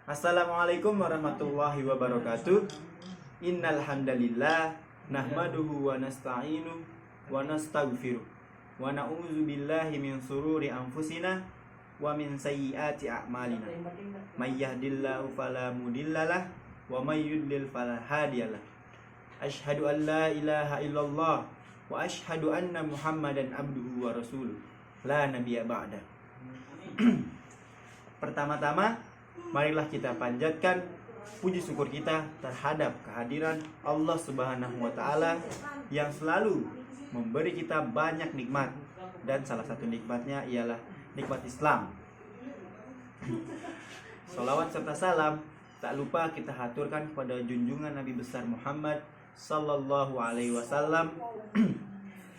Assalamualaikum warahmatullahi wabarakatuh. Innal hamdalillah nahmaduhu wa nasta'inu wa nastaghfiruh wa na'udzu billahi min shururi anfusina wa min sayyiati a'malina. May yahdihillahu fala mudhillalah wa may yudlil fala hadiyalah. Asyhadu an la ilaha illallah wa asyhadu anna Muhammadan abduhu wa rasuluh. La nabiyya ba'da. Pertama-tama, marilah kita panjatkan puji syukur kita terhadap kehadiran Allah Subhanahu wa Ta'ala yang selalu memberi kita banyak nikmat, dan salah satu nikmatnya ialah nikmat Islam. Salawat serta salam tak lupa kita haturkan kepada junjungan Nabi besar Muhammad Sallallahu Alaihi Wasallam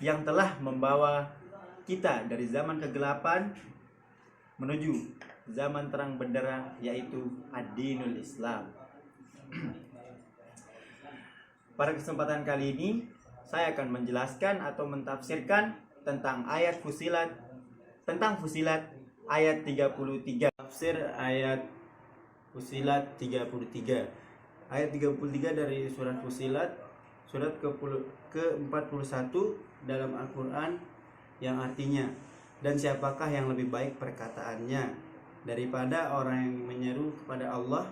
yang telah membawa kita dari zaman kegelapan menuju zaman terang benderang, yaitu ad-dinul Islam. Pada kesempatan kali ini saya akan menjelaskan atau mentafsirkan tentang ayat Fusilat, ayat 33. Tafsir ayat Fusilat 33. Ayat 33 dari surat Fusilat, surat ke-41 dalam Al-Qur'an, yang artinya, dan siapakah yang lebih baik perkataannya daripada orang yang menyeru kepada Allah,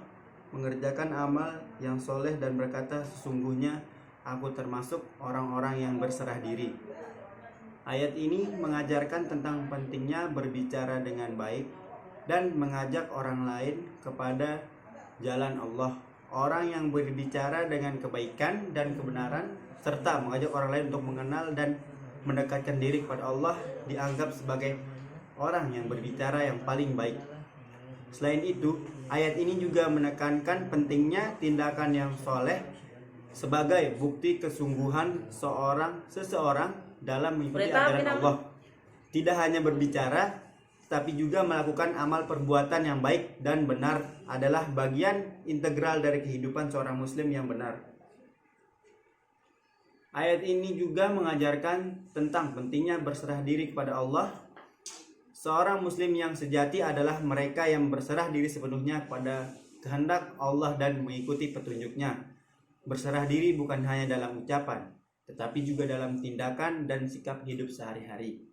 mengerjakan amal yang soleh dan berkata, sesungguhnya aku termasuk orang-orang yang berserah diri. Ayat ini mengajarkan tentang pentingnya berbicara dengan baik dan mengajak orang lain kepada jalan Allah. Orang yang berbicara dengan kebaikan dan kebenaran serta mengajak orang lain untuk mengenal dan mendekatkan diri kepada Allah dianggap sebagai orang yang berbicara yang paling baik. Selain itu, ayat ini juga menekankan pentingnya tindakan yang soleh sebagai bukti kesungguhan seseorang dalam mengikuti ajaran Allah. Tidak hanya berbicara, tapi juga melakukan amal perbuatan yang baik dan benar adalah bagian integral dari kehidupan seorang muslim yang benar. Ayat ini juga mengajarkan tentang pentingnya berserah diri kepada Allah. Seorang muslim yang sejati adalah mereka yang berserah diri sepenuhnya kepada kehendak Allah dan mengikuti petunjuknya. Berserah diri bukan hanya dalam ucapan, tetapi juga dalam tindakan dan sikap hidup sehari-hari.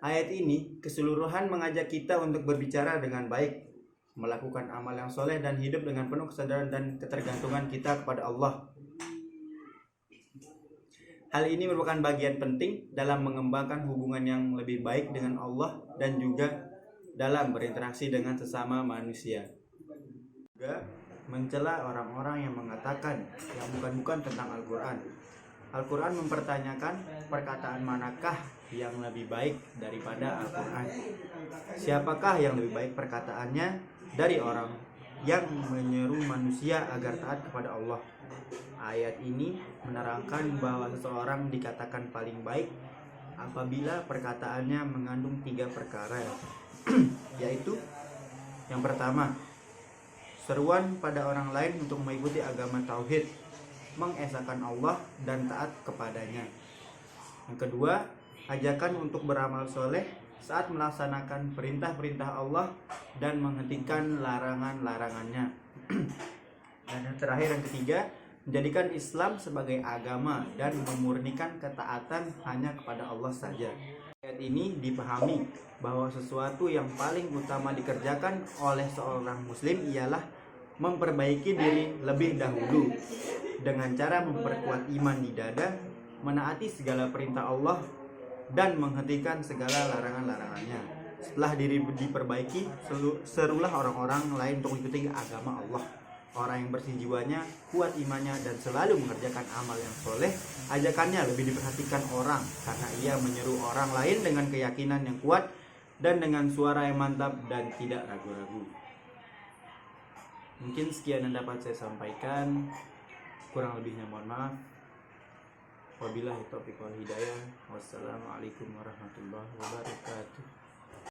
Ayat ini keseluruhan mengajak kita untuk berbicara dengan baik, melakukan amal yang soleh dan hidup dengan penuh kesadaran dan ketergantungan kita kepada Allah. Hal ini merupakan bagian penting dalam mengembangkan hubungan yang lebih baik dengan Allah dan juga dalam berinteraksi dengan sesama manusia. Juga mencela orang-orang yang mengatakan yang bukan-bukan tentang Al-Quran. Al-Quran mempertanyakan perkataan manakah yang lebih baik daripada Al-Quran. Siapakah yang lebih baik perkataannya dari orang yang menyeru manusia agar taat kepada Allah. Ayat ini menerangkan bahwa seseorang dikatakan paling baik apabila perkataannya mengandung 3 perkara, yaitu yang pertama, seruan pada orang lain untuk mengikuti agama tauhid, mengesahkan Allah dan taat kepadanya. Yang kedua, ajakan untuk beramal soleh saat melaksanakan perintah-perintah Allah dan menghentikan larangan-larangannya. Dan yang terakhir, yang ketiga, menjadikan Islam sebagai agama dan memurnikan ketaatan hanya kepada Allah saja. Ayat ini dipahami bahwa sesuatu yang paling utama dikerjakan oleh seorang muslim ialah memperbaiki diri lebih dahulu dengan cara memperkuat iman di dada, menaati segala perintah Allah dan menghentikan segala larangan-larangannya. Setelah diri diperbaiki, serulah orang-orang lain untuk mengikuti agama Allah. Orang yang bersih jiwanya, kuat imannya, dan selalu mengerjakan amal yang soleh, ajakannya lebih diperhatikan orang karena ia menyeru orang lain dengan keyakinan yang kuat dan dengan suara yang mantap dan tidak ragu-ragu. Mungkin sekian yang dapat saya sampaikan, kurang lebihnya mohon maaf. Wabillahi taufiq wal hidayah. Wassalamualaikum warahmatullahi wabarakatuh.